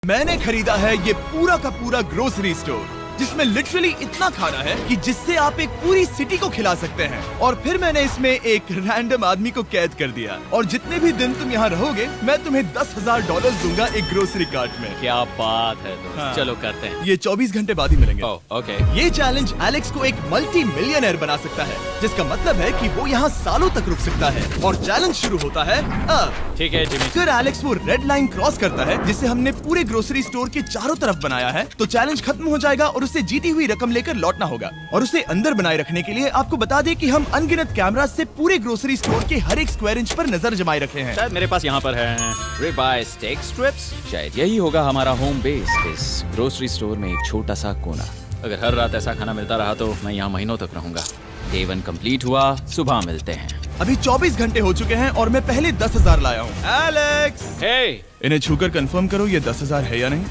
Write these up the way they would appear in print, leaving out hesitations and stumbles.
मैंने खरीदा है ये पूरा का पूरा ग्रोसरी स्टोर, जिसमें लिटरली इतना खाना है कि जिससे आप एक पूरी सिटी को खिला सकते हैं। और फिर मैंने इसमें एक रैंडम आदमी को कैद कर दिया, और जितने भी दिन तुम यहाँ रहोगे मैं तुम्हें $10,000 दूंगा एक ग्रोसरी कार्ट में। क्या बात है दोस्त। हाँ। चलो करते हैं। ये 24 घंटे बाद ही मिलेंगे। ओके। ये चैलेंज एलेक्स को एक मल्टी मिलियनर बना सकता है, जिसका मतलब है कि वो यहाँ सालों तक रुक सकता है। और चैलेंज शुरू होता है अब। ठीक है जिमी। अगर एलेक्स वो रेड लाइन क्रॉस करता है, जिसे हमने पूरे ग्रोसरी स्टोर के चारों तरफ बनाया है, तो चैलेंज खत्म हो जाएगा और उसे जीती हुई रकम लेकर लौटना होगा। और उसे अंदर बनाए रखने के लिए आपको बता दें कि हम अनगिनत कैमरा से पूरे ग्रोसरी स्टोर के हर एक स्क्वायर इंच पर नजर जमाए रखे हैं। शायद मेरे पास यहाँ पर है रिबाई स्टेक स्ट्रिप्स। शायद यही होगा हमारा होम बेस, इस ग्रोसरी स्टोर में एक छोटा सा कोना। अगर हर रात ऐसा खाना मिलता रहा तो मैं यहाँ महीनों तक रहूंगा। डे 1 कंप्लीट हुआ, सुबह मिलते हैं। अभी 24 घंटे हो चुके हैं और मैं पहले 10,000 लाया हूँ। एलेक्स, हे इन्हें छूकर कंफर्म करो ये 10,000 है या नहीं।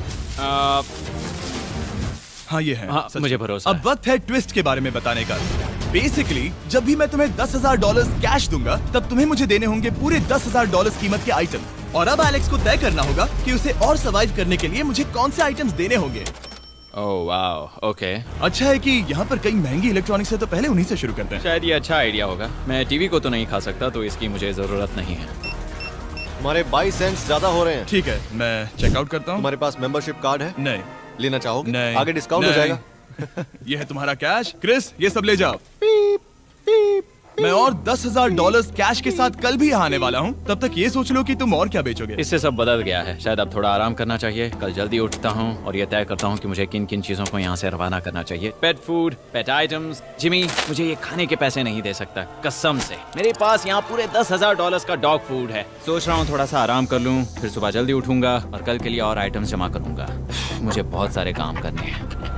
हाँ ये है। हाँ, सच। मुझे भरोसा अब है। वक्त है ट्विस्ट के बारे में बताने का। बेसिकली जब भी मैं तुम्हें $10,000 कैश दूंगा, तब तुम्हें मुझे देने होंगे पूरे $10,000 कीमत के आइटम। और अब एलेक्स को तय करना होगा कि उसे और सर्वाइव करने के लिए मुझे कौन से आइटम्स देने होंगे। Oh wow, okay. अच्छा है कि यहाँ पर कई महंगी इलेक्ट्रॉनिक्स है, तो पहले उन्हीं से शुरू करते हैं। शायद ये अच्छा आइडिया होगा। मैं टीवी को तो नहीं खा सकता, तो इसकी मुझे जरूरत नहीं है। हमारे 22 सेंट्स ज्यादा हो रहे हैं। ठीक है, मैं चेकआउट करता हूँ। तुम्हारे पास मेंबरशिप कार्ड है? नहीं। लेना चाहोगे? नहीं। आगे डिस्काउंट हो नहीं। जाएगा। ये है तुम्हारा कैश। क्रिस, ये सब ले जाओ। मैं और $10,000 कैश के साथ कल भी यहाँ आने वाला हूँ। तब तक ये सोच लो कि तुम और क्या बेचोगे। इससे सब बदल गया है। शायद अब थोड़ा आराम करना चाहिए। कल जल्दी उठता हूँ और ये तय करता हूँ कि मुझे किन किन चीजों को यहाँ से रवाना करना चाहिए। पेट फूड, पेट आइटम्स। जिमी, मुझे ये खाने के पैसे नहीं दे सकता, कसम से। मेरे पास यहाँ पूरे $10,000 का डॉग फूड है। सोच रहा हूँ थोड़ा सा आराम कर लूँ, फिर सुबह जल्दी उठूंगा और कल के लिए और आइटम्स जमा करूंगा। मुझे बहुत सारे काम करने हैं।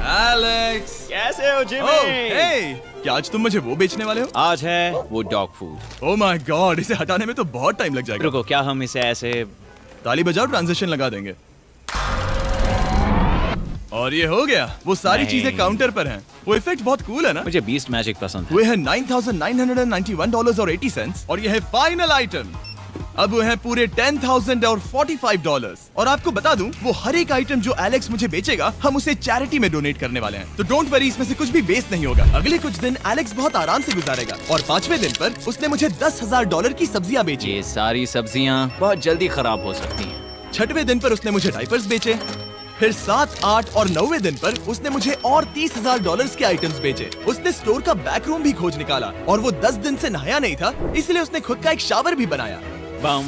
एलेक्स, कैसे हो जिमी? ओह, हे, क्या आज तुम मुझे वो बेचने वाले हो? आज है वो dog food. Oh my God, इसे हटाने में तो बहुत टाइम लग जाएगा। रुको, क्या हम इसे ऐसे ताली बजाओ, ट्रांजिशन लगा देंगे। और ये हो गया। वो सारी नहीं। चीजें काउंटर पर हैं। वो इफेक्ट बहुत कूल है ना। मुझे बीस्ट मैजिक पसंद है। वो है $9,991.80 और ये है फाइनल आइटम। अब वो है पूरे $10,045 और आपको बता दूं, वो हर एक आइटम जो एलेक्स मुझे बेचेगा, हम उसे चैरिटी में डोनेट करने वाले हैं। तो डोंट वरी, इसमें से कुछ भी वेस्ट नहीं होगा। अगले कुछ दिन एलेक्स बहुत आराम से गुजारेगा और 5वें दिन पर उसने मुझे $10,000 की सब्जियां बेची। ये सारी सब्जियां बहुत जल्दी खराब हो सकती हैं। 6वें दिन पर उसने मुझे डाइपर्स बेचे। फिर 7, 8 और 9वें दिन पर उसने मुझे और $30,000 के आइटम्स बेचे। उसने स्टोर का बैक रूम भी खोज निकाला और वो 10 दिन से नहाया नहीं था, इसलिए उसने खुद का एक शावर भी बनाया बम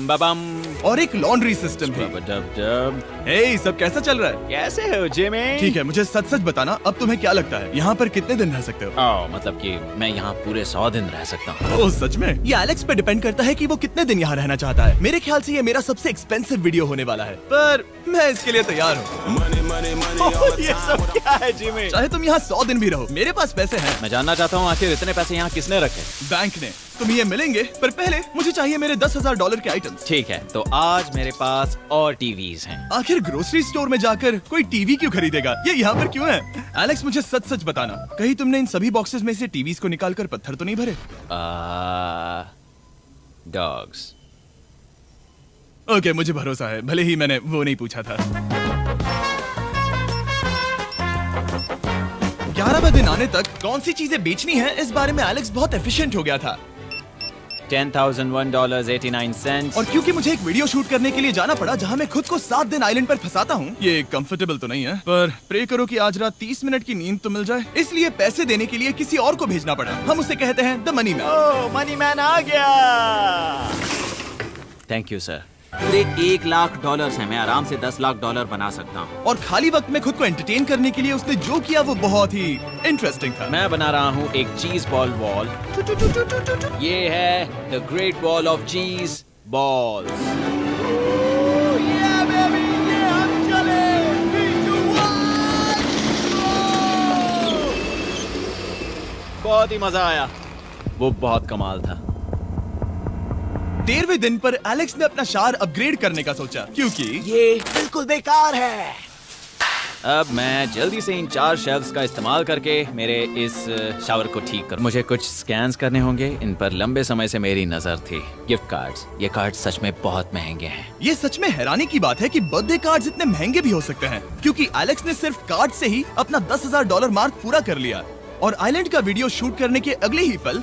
बम और एक लॉन्ड्री सिस्टम भी। डब। हे, सब कैसा चल रहा है? कैसे हो जिमी? ठीक है, मुझे सच सच बताना, अब तुम्हें क्या लगता है यहाँ पर कितने दिन रह सकते हो? ओह, मतलब कि मैं यहाँ पूरे 100 दिन रह सकता हूँ। ओह सच में? ये एलेक्स पे डिपेंड करता है कि वो कितने दिन यहाँ रहना चाहता है। मेरे ख्याल से ये मेरा सबसे एक्सपेंसिव वीडियो होने वाला है, पर मैं इसके लिए तैयार हूँ। ये सब क्या है जिमी? चाहे तुम यहाँ 100 दिन भी रहो, मेरे पास पैसे हैं। मैं जानना चाहता हूँ आखिर इतने पैसे यहाँ किसने रखे? बैंक ने। तुम्हें ये मिलेंगे, पर पहले मुझे चाहिए मेरे $10,000 के आइटम्स। ठीक है, तो आज मेरे पास और टीवीज हैं। आखिर ग्रोसरी स्टोर में जाकर कोई टीवी क्यों खरीदेगा? ये यहाँ पर क्यों है? एलेक्स, मुझे सच सच बताना, कहीं तुमने इन सभी बॉक्सेस में से टीवीज को निकालकर पत्थर तो नहीं भरे? डॉग्स। ओके, मुझे भरोसा है, भले ही मैंने वो नहीं पूछा था। 11वें दिन आने तक कौन सी चीजें बेचनी है, इस बारे में एलेक्स बहुत एफिशिएंट हो गया था। $10,001.89। और क्योंकि मुझे एक वीडियो शूट करने के लिए जाना पड़ा, जहां मैं खुद को 7 दिन आइलैंड पर फंसाता हूँ, ये कंफर्टेबल तो नहीं है, पर प्रे करो कि आज रात 30 मिनट की नींद तो मिल जाए। इसलिए पैसे देने के लिए किसी और को भेजना पड़ा। हम उसे कहते हैं the money man. Oh, money man आ गया। Thank you sir. पूरे $1,00,000 है। मैं आराम से $10,00,000 बना सकता हूँ। और खाली वक्त में खुद को एंटरटेन करने के लिए उसने जो किया वो बहुत ही इंटरेस्टिंग था। मैं बना रहा हूँ एक चीज बॉल वॉल। ये है the great wall of cheese ball. बहुत ही मजा आया। वो बहुत कमाल था। 13वें दिन पर एलेक्स ने अपना शार अपग्रेड करने का सोचा, क्योंकि ये बिल्कुल बेकार है। अब मैं जल्दी से इन 4 शेल्फ्स का इस्तेमाल करके मेरे इस शावर को ठीक कर। मुझे कुछ स्कैन्स करने होंगे। इन पर लंबे समय से मेरी नजर थी। गिफ्ट कार्ड्स, ये कार्ड सच में बहुत महंगे हैं। ये सच में हैरानी की बात है कि बर्थडे कार्ड्स इतने महंगे भी हो सकते हैं, क्योंकि एलेक्स ने सिर्फ कार्ड से ही अपना $10,000 मार्क पूरा कर लिया। और आइलैंड का वीडियो शूट करने के अगले ही पल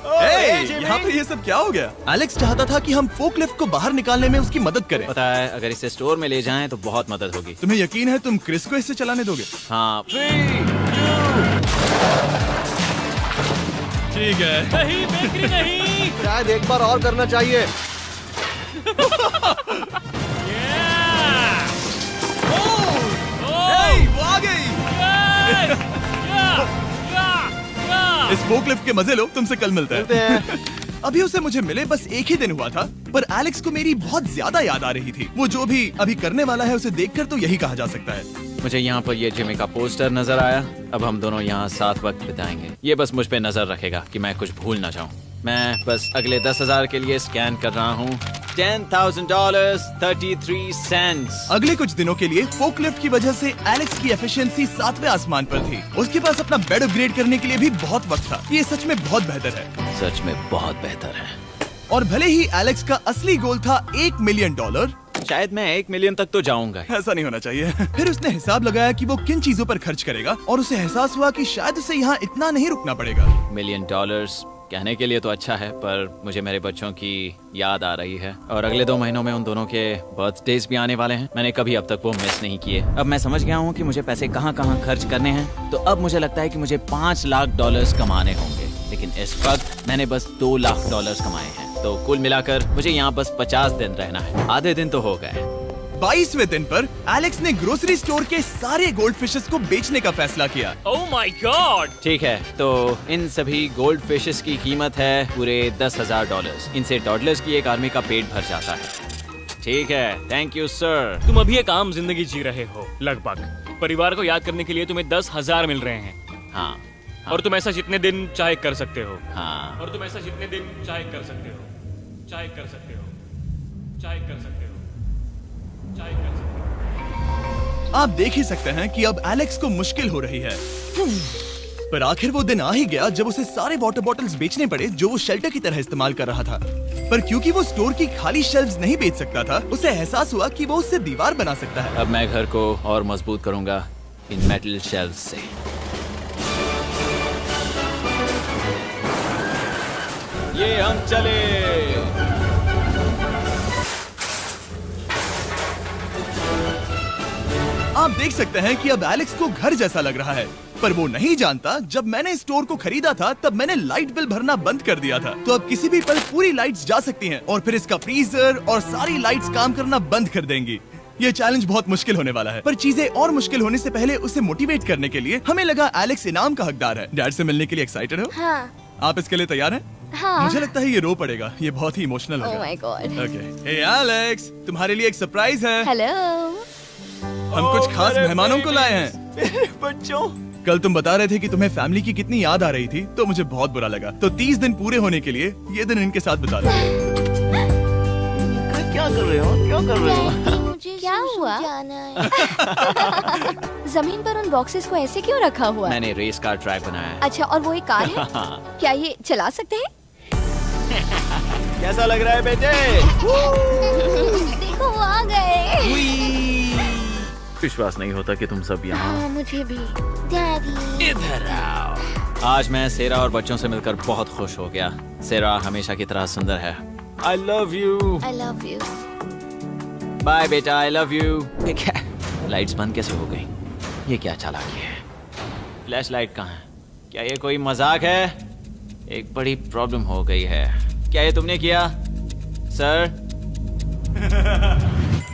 यहाँ पे ये सब क्या हो गया? एलेक्स चाहता था कि हम फोकलिफ्ट को बाहर निकालने में उसकी मदद करें। पता है, अगर इसे स्टोर में ले जाएं तो बहुत मदद होगी। तुम्हें यकीन है तुम क्रिस को इससे चलाने दोगे? हाँ, 3, 2। ठीक है। नहीं बेकरी नहीं। शायद एक बार और करना चाहिए। वो आ गई। इस फोकलिफ्ट के मजे लो, तुमसे कल मिलते मिलते हैं। हैं। अभी उसे मुझे मिले बस एक ही दिन हुआ था, पर एलेक्स को मेरी बहुत ज्यादा याद आ रही थी। वो जो भी अभी करने वाला है उसे देखकर तो यही कहा जा सकता है। मुझे यहाँ पर ये जिमी का पोस्टर नजर आया। अब हम दोनों यहाँ साथ वक्त बिताएंगे। ये बस मुझ पे नजर रखेगा कि मैं कुछ भूल ना जाऊँ। मैं बस अगले 10,000 के लिए स्कैन कर रहा हूँ। $10,000 33 सेंट्स। अगले कुछ दिनों के लिए फोकलिफ्ट की वजह से एलेक्स की एफिशिएंसी 7वें आसमान पर थी। उसके पास अपना बेड अपग्रेड करने के लिए भी बहुत वक्त था। ये सच में बहुत बेहतर है। सच में बहुत बेहतर है। और भले ही एलेक्स का असली गोल था $1 मिलियन, शायद मैं 1 मिलियन तक तो जाऊंगा। ऐसा नहीं होना चाहिए। फिर उसने हिसाब लगाया कि वो किन चीजों पर खर्च करेगा, और उसे एहसास हुआ कि शायद उसे यहाँ इतना नहीं रुकना पड़ेगा। $1 मिलियन कहने के लिए तो अच्छा है, पर मुझे मेरे बच्चों की याद आ रही है। और अगले 2 महीनों में उन दोनों के बर्थडेज भी आने वाले हैं। मैंने कभी अब तक वो मिस नहीं किए। अब मैं समझ गया हूँ कि मुझे पैसे कहाँ कहाँ खर्च करने हैं। तो अब मुझे लगता है कि मुझे $5 लाख कमाने होंगे। लेकिन इस वक्त मैंने बस $2 लाख कमाए हैं। तो कुल मिलाकर मुझे यहाँ बस 50 दिन रहना है। आधे दिन तो हो गए। 22वें दिन पर एलेक्स ने ग्रोसरी स्टोर के सारे गोल्ड फिशेस को बेचने का फैसला किया। Oh my God. ठीक है, तो इन सभी गोल्ड फिशेस की कीमत है पूरे $10,000। इनसे टॉडलर्स की एक आर्मी का पेट भर जाता है। ठीक है, थैंक यू सर। तुम अभी एक आम जिंदगी जी रहे हो लगभग। परिवार को याद करने के लिए तुम्हें 10,000 मिल रहे हैं। हाँ, और तुम ऐसा जितने दिन चाहे कर सकते हो। हाँ। और तुम ऐसा जितने दिन चाहे कर सकते हो। चाहे कर सकते हो। चाहे कर सकते हो। चाहे कर सकते हो। आप देख ही सकते हैं कि अब एलेक्स को मुश्किल हो रही है। पर आखिर वो दिन आ ही गया जब उसे सारे वाटर बॉटल्स बेचने पड़े जो वो शेल्टर की तरह इस्तेमाल कर रहा था। पर क्योंकि वो स्टोर की खाली शेल्फ्स नहीं बेच सकता था, उसे एहसास हुआ कि वो उससे दीवार बना सकता है। अब मैं घर को और मजबूत करूंगा इन मेटल शेल्फ्स से। ये हम चले। आप देख सकते हैं कि अब एलेक्स को घर जैसा लग रहा है। पर वो नहीं जानता, जब मैंने स्टोर को खरीदा था तब मैंने लाइट बिल भरना बंद कर दिया था। तो अब किसी भी पल पूरी लाइट्स जा सकती हैं और फिर इसका फ्रीजर और सारी लाइट्स काम करना बंद कर देंगी। ये चैलेंज बहुत मुश्किल होने वाला है, पर चीजें और मुश्किल होने से पहले उसे मोटिवेट करने के लिए हमें लगा एलेक्स इनाम का हकदार है। डैड से मिलने के लिए एक्साइटेड हो? हाँ, आप इसके लिए तैयार हैं? हाँ। मुझे लगता है ये रो पड़ेगा। ये बहुत ही इमोशनल Oh होगा। my God. Okay, hey Alex, तुम्हारे लिए एक सरप्राइज है। हेलो। हम कुछ खास मेहमानों को लाए हैं। मेरे बच्चों। कल तुम बता रहे थे कि तुम्हें फैमिली की कितनी याद आ रही थी, तो मुझे बहुत बुरा लगा। तो 30 दिन पूरे होने के लिए ये दिन इनके साथ बिता लो। क्या कर रहे हो? क्या कर रहे हो? मुझे क्या हुआ? जमीन पर उन बॉक्सेस को ऐसे क्यों रखा हुआ है? मैंने रेस कार ट्रैक बनाया है। अच्छा, और वो एक कार है? क्या ये चला सकते हैं? कैसा लग रहा है बेटे? देखो वो आ गए। विश्वास नहीं होता कि तुम सब यहाँ। हाँ, मुझे भी। डैडी। इधर आओ। आज मैं सेरा और बच्चों से मिलकर बहुत खुश हो गया। सेरा हमेशा की तरह सुंदर है। I love you। I love you। Bye बेटा, I love you। ये क्या? लाइट्स बंद कैसे हो गई? ये क्या चालाकी है? फ्लैश लाइट कहाँ है? क्या ये कोई मजाक है? एक बड़ी प्रॉब्लम हो गई है। क्या ये तुमने किया, sir?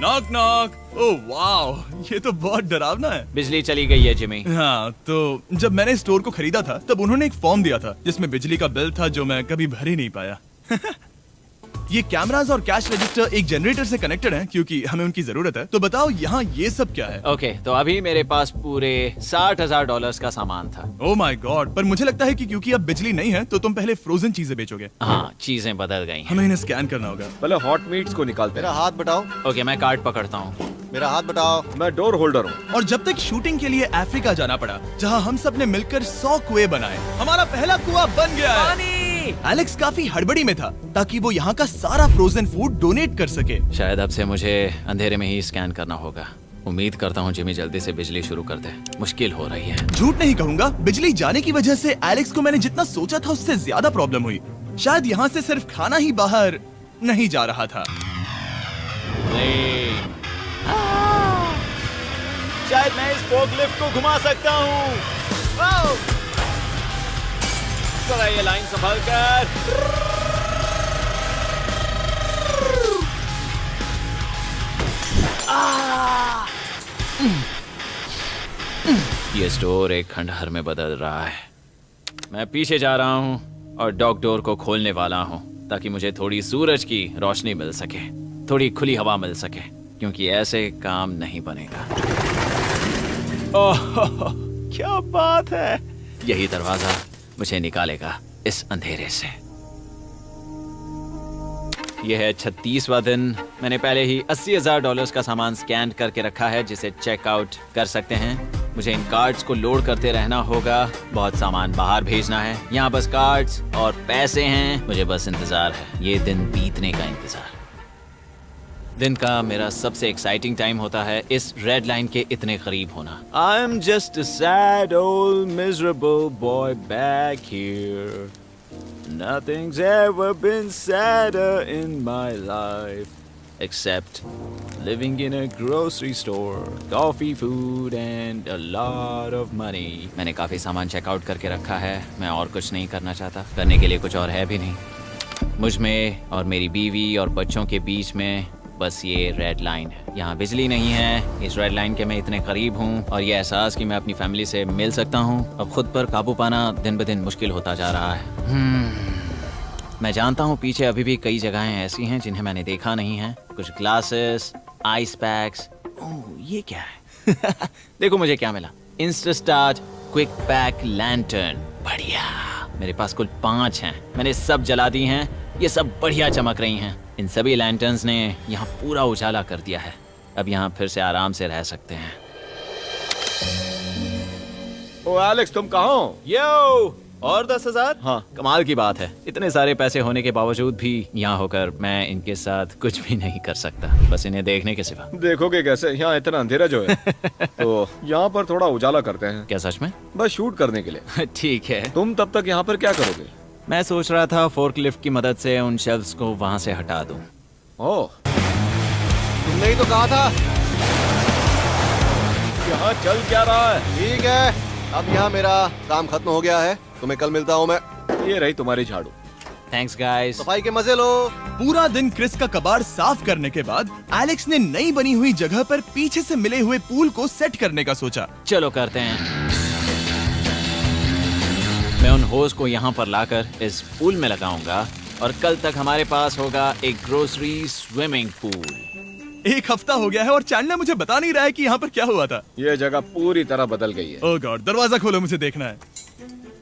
Knock knock. Oh wow, ये तो बहुत डरावना है। बिजली चली गई है जिमी। हाँ, तो जब मैंने स्टोर को खरीदा था तब उन्होंने एक फॉर्म दिया था जिसमें बिजली का बिल था जो मैं कभी भर ही नहीं पाया। ये कैमरास और कैश रजिस्टर एक जनरेटर से कनेक्टेड हैं क्योंकि हमें उनकी जरूरत है। तो बताओ यहाँ ये सब क्या है? ओके, तो अभी मेरे पास पूरे $60,000 का सामान था। ओह माय गॉड, पर मुझे लगता है कि क्योंकि अब बिजली नहीं है तो तुम पहले फ्रोजन चीजें बेचोगे। हाँ, चीजें बदल गई हैं। हमें इन्हें स्कैन करना होगा। पहले हॉट मीट्स को निकालते मेरा हैं। हाथ बटाओ। ओके, मैं कार्ड पकड़ता हूँ। मेरा हाथ बटाओ। मैं डोर होल्डर हूँ। और जब तक शूटिंग के लिए अफ्रीका जाना पड़ा, जहां हम सब ने मिलकर 100 कुएं बनाए, हमारा पहला कुआं बन गया है। एलेक्स काफी हड़बड़ी में था ताकि वो यहाँ का सारा फ्रोजन फूड डोनेट कर सके। शायद अब से मुझे अंधेरे में ही स्कैन करना होगा। उम्मीद करता हूँ जिमी जल्दी से बिजली शुरू कर दे। मुश्किल हो रही है। झूठ नहीं कहूंगा, बिजली जाने की वजह से एलेक्स को मैंने जितना सोचा था उससे ज्यादा प्रॉब्लम हुई। शायद यहाँ से सिर्फ खाना ही बाहर नहीं जा रहा था। शायद मैं इस फोर्कलिफ्ट को घुमा सकता हूँ। जरा ये लाइन संभाल कर। ये स्टोर एक खंडहर में बदल रहा है। मैं पीछे जा रहा हूँ और डॉग डोर को खोलने वाला हूँ ताकि मुझे थोड़ी सूरज की रोशनी मिल सके, थोड़ी खुली हवा मिल सके, क्योंकि ऐसे काम नहीं बनेगा। ओह, क्या बात है! यही दरवाजा मुझे निकालेगा इस अंधेरे से। यह है 36वां दिन। मैंने पहले ही $80,000 का सामान स्कैन करके रखा है जिसे चेकआउट कर सकते हैं। मुझे इन कार्ड्स को लोड करते रहना होगा। बहुत सामान बाहर भेजना है। यहाँ बस कार्ड्स और पैसे हैं। मुझे बस इंतजार है, ये दिन बीतने का इंतजार। दिन का मेरा सबसे एक्साइटिंग टाइम होता है इस रेड लाइन के इतने करीब होना। I am just a sad old miserable boy back here. Nothing's ever been sadder in my life except living in a grocery store, coffee, food and a lot of money. मैंने काफी सामान checkout करके रखा है। मैं और कुछ नहीं करना चाहता। करने के लिए कुछ और है भी नहीं। मुझ में और मेरी बीवी और बच्चों के बीच में बस ये रेड लाइन है। यहाँ बिजली नहीं है। इस रेड लाइन के मैं इतने करीब हूँ और ये एहसास कि मैं अपनी फैमिली से मिल सकता हूँ अब खुद पर काबू पाना दिन ब दिन मुश्किल होता जा रहा है। मैं जानता हूँ पीछे अभी भी कई जगहें ऐसी हैं जिन्हें मैंने देखा नहीं है। कुछ ग्लासेस, आइस पैक्स। ओह, ये क्या है? देखो मुझे क्या मिला। Insta start quick pack lantern. बढ़िया। मेरे पास कुल 5 हैं। मैंने सब जला दी हैं। ये सब बढ़िया चमक रही हैं। इन सभी लैंटर्न्स ने यहाँ पूरा उजाला कर दिया है। अब यहाँ फिर से आराम से रह सकते हैं। ओ एलेक्स, तुम कहाँ हो? यो, और 10,000? हाँ। कमाल की बात है। इतने सारे पैसे होने के बावजूद भी यहाँ होकर मैं इनके साथ कुछ भी नहीं कर सकता, बस इन्हें देखने के सिवा। देखोगे कैसे? यहाँ इतना अंधेरा जो है। तो यहाँ पर थोड़ा उजाला करते हैं। क्या सच में? बस शूट करने के लिए। ठीक है। तुम तब तक यहाँ पर क्या करोगे? मैं सोच रहा था फोर्कलिफ्ट की मदद से उन शेल्फ्स को वहाँ से हटा दूं। ओह, तुमने ही तो कहा था। यहाँ चल क्या रहा है? ठीक है, अब यहाँ मेरा काम खत्म हो गया है। तुम्हें कल मिलता हूँ मैं। ये रही तुम्हारी झाड़ू। Thanks guys. सफाई के मजे लो। पूरा दिन क्रिस का कबाड़ साफ करने के बाद एलेक्स ने नई बनी हुई जगह पर पीछे से मिले हुए पूल को सेट करने का सोचा। चलो करते हैं। मैं उन होज को यहाँ पर लाकर इस पूल में लगाऊंगा और कल तक हमारे पास होगा एक ग्रोसरी स्विमिंग पूल। 1 हफ्ता हो गया है और चैंडलर मुझे बता नहीं रहा है कि यहाँ पर क्या हुआ था। ये जगह पूरी तरह बदल गई है। ओह गॉड, दरवाजा खोलो, मुझे देखना है।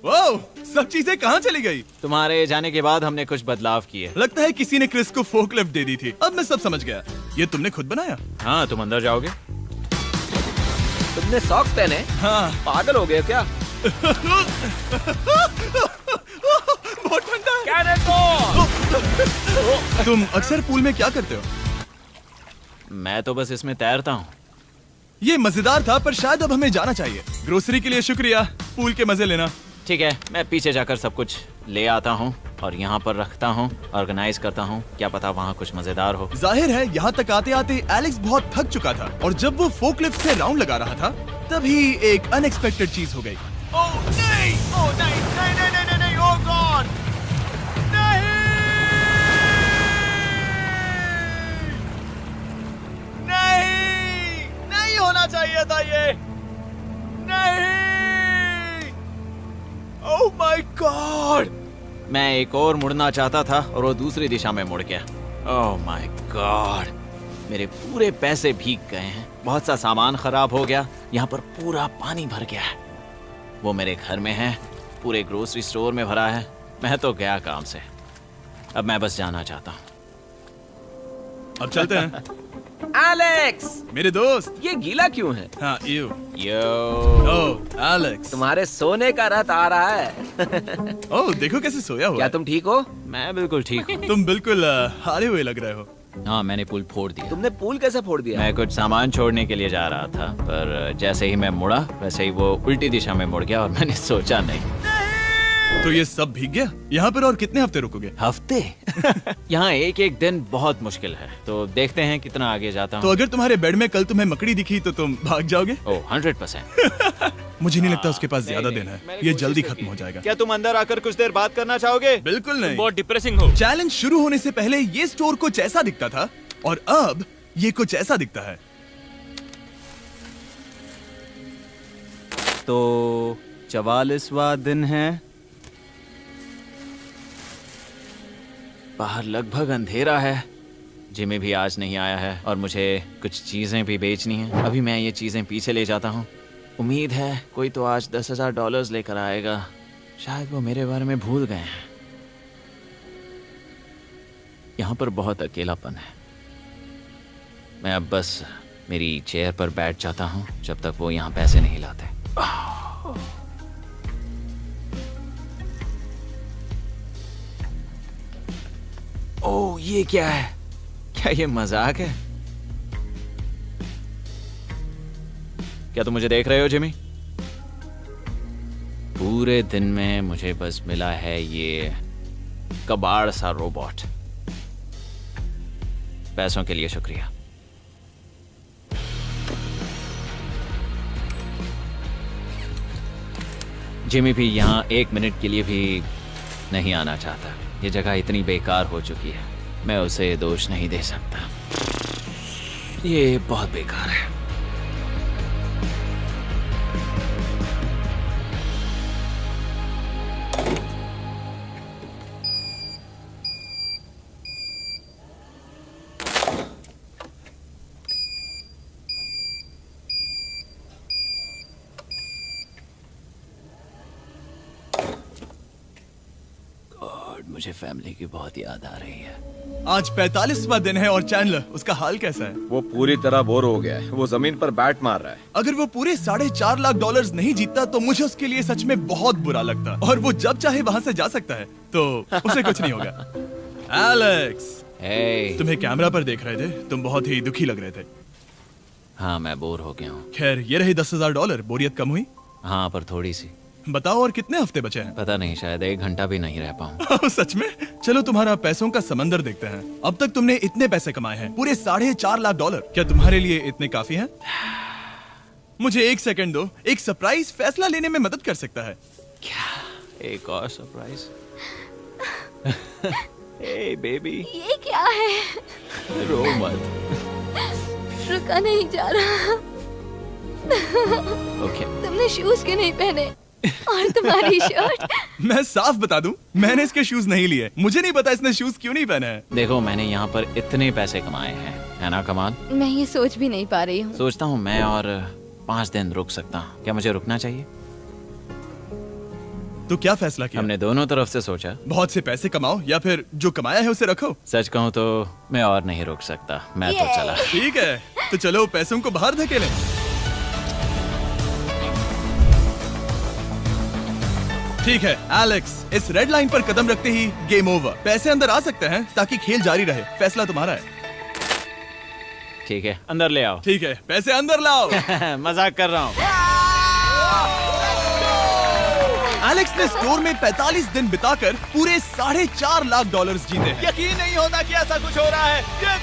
ओह, सब चीजें कहाँ चली गई? तुम्हारे जाने के बाद हमने कुछ बदलाव किए। लगता है किसी ने क्रिस को फोर्कलिफ्ट दे दी थी। अब मैं सब समझ गया। ये तुमने खुद बनाया? हाँ, तुम अंदर जाओगे? तुमने सॉक्स पहने? हाँ। पागल हो गए क्या? बहुत ठंडा है। तुम अक्सर पूल में क्या करते हो? मैं तो बस इसमें तैरता हूँ। ये मजेदार था, पर शायद अब हमें जाना चाहिए। ग्रोसरी के लिए शुक्रिया, पूल के मजे लेना। ठीक है, मैं पीछे जाकर सब कुछ ले आता हूँ और यहाँ पर रखता हूँ, ऑर्गेनाइज करता हूँ। क्या पता वहाँ कुछ मजेदार हो। जाहिर है यहाँ तक आते आते एलेक्स बहुत थक चुका था और जब वो फोर्कलिफ्ट से राउंड लगा रहा था तभी एक अनएक्सपेक्टेड चीज हो गई। ओह नहीं, ओह नहीं, नहीं, नहीं, नहीं, नहीं, ओह गॉड, नहीं, नहीं, नहीं होना चाहिए था ये, नहीं, ओह माय गॉड। मैं एक और मुड़ना चाहता था और वो दूसरी दिशा में मुड़ गया। ओह माय गॉड, मेरे पूरे पैसे भीग गए हैं। बहुत सा सामान खराब हो गया। यहाँ पर पूरा पानी भर गया है। वो मेरे घर में है, पूरे ग्रोसरी स्टोर में भरा है। मैं तो गया काम से। अब मैं बस जाना चाहता हूँ। अब चलते हैं। एलेक्स, मेरे दोस्त। ये गीला क्यों है? हाँ यू। Yo oh Alex. तुम्हारे सोने का रथ आ रहा है। ओह देखो कैसे सोया हुआ क्या है। तुम ठीक हो? मैं बिल्कुल ठीक हूँ। तुम बिल्कुल हारे हुए लग रहे हो। हाँ, मैंने पुल फोड़ दिया। तुमने पुल कैसे फोड़ दिया? मैं कुछ सामान छोड़ने के लिए जा रहा था, पर जैसे ही मैं मुड़ा वैसे ही वो उल्टी दिशा में मुड़ गया और मैंने सोचा नहीं। तो ये सब भीग गया। यहाँ पर और कितने हफ्ते रुकोगे? हफ्ते? यहाँ एक एक दिन बहुत मुश्किल है, तो देखते हैं कितना आगे जाता तो हूँ। अगर तुम्हारे बेड में कल तुम्हें मकड़ी दिखी तो तुम भाग जाओगे? ओह 100%। मुझे नहीं लगता उसके पास ज्यादा दिन है। ये जल्दी खत्म हो जाएगा। क्या तुम अंदर आकर कुछ देर बात करना चाहोगे? बिल्कुल नहीं। बहुत डिप्रेसिंग हो। चैलेंज शुरू होने से पहले ये स्टोर कुछ ऐसा दिखता था और अब ये कुछ ऐसा दिखता है। तो 44वां दिन है। बाहर लगभग अंधेरा है। जिमी भी आज नहीं आया है और मुझे कुछ चीजें भी बेचनी हैं। अभी मैं ये चीजें पीछे ले जाता हूँ। उम्मीद है कोई तो आज $10,000 लेकर आएगा। शायद वो मेरे बारे में भूल गए हैं। यहाँ पर बहुत अकेलापन है। मैं अब बस मेरी चेयर पर बैठ जाता हूँ जब तक वो यहाँ पैसे नहीं लाते। ओह, ये क्या है? क्या ये मजाक है? क्या तुम मुझे देख रहे हो जिमी? पूरे दिन में मुझे बस मिला है ये कबाड़ सा रोबोट। पैसों के लिए शुक्रिया। जिमी भी यहाँ 1 मिनट के लिए भी नहीं आना चाहता। ये जगह इतनी बेकार हो चुकी है, मैं उसे दोष नहीं दे सकता। ये बहुत बेकार है। मुझे फैमिली की बहुत याद आ रही है। आज 45वां दिन है और चैंडलर, उसका हाल कैसा है? वो पूरी तरह बोर हो गया है। वो जमीन पर बैट मार रहा है। अगर वो पूरे $4.5 लाख नहीं जीतता तो मुझे उसके लिए सच में बहुत बुरा लगता। और वो जब चाहे वहाँ से जा सकता है, तो उसे कुछ नहीं होगा। एलेक्स, hey, तुम्हें कैमरा पर देख रहे थे। तुम बहुत ही दुखी लग रहे थे। हाँ, मैं बोर हो गया हूँ। खैर, ये रही $10,000। बोरियत कम हुई? हाँ, पर थोड़ी सी। बताओ और कितने हफ्ते बचे हैं? पता नहीं, शायद 1 घंटा भी नहीं रह पाऊँ। सच में? चलो तुम्हारा पैसों का समंदर देखते हैं। अब तक तुमने इतने पैसे कमाए हैं, पूरे $4.5 लाख। क्या तुम्हारे लिए इतने काफी हैं? मुझे 1 सेकंड दो। एक सरप्राइज फैसला लेने में मदद कर सकता है। क्या? एक और सरप्राइज? हे बेबी, ये क्या है? रो मत। रुका नहीं जा रहा। ओके। तुमने शूज क्यों नहीं पहने? और तुम्हारी शर्ट? मैं साफ बता दूं, मैंने इसके शूज नहीं लिए। मुझे नहीं पता इसने शूज क्यों नहीं पहने हैं। देखो, मैंने यहाँ पर इतने पैसे कमाए हैं, है ना कमाल? मैं ये सोच भी नहीं पा रही हूँ। सोचता हूँ मैं और 5 दिन रुक सकता हूँ। क्या मुझे रुकना चाहिए? तो क्या फैसला किया? हमने दोनों तरफ से सोचा। बहुत से पैसे कमाओ या फिर जो कमाया है उसे रखो। सच कहूँ तो मैं और नहीं रुक सकता। मैं तो चला। ठीक है, तो चलो पैसों को बाहर धकेलें। ठीक है एलेक्स, इस रेड लाइन पर कदम रखते ही गेम ओवर। पैसे अंदर आ सकते हैं ताकि खेल जारी रहे। फैसला तुम्हारा है। ठीक है, अंदर ले आओ। ठीक है, पैसे अंदर लाओ। मजाक कर रहा हूँ। एलेक्स ने स्टोर में 45 दिन बिताकर पूरे $4.5 लाख जीते हैं। यकीन नहीं होता कि ऐसा कुछ हो रहा है।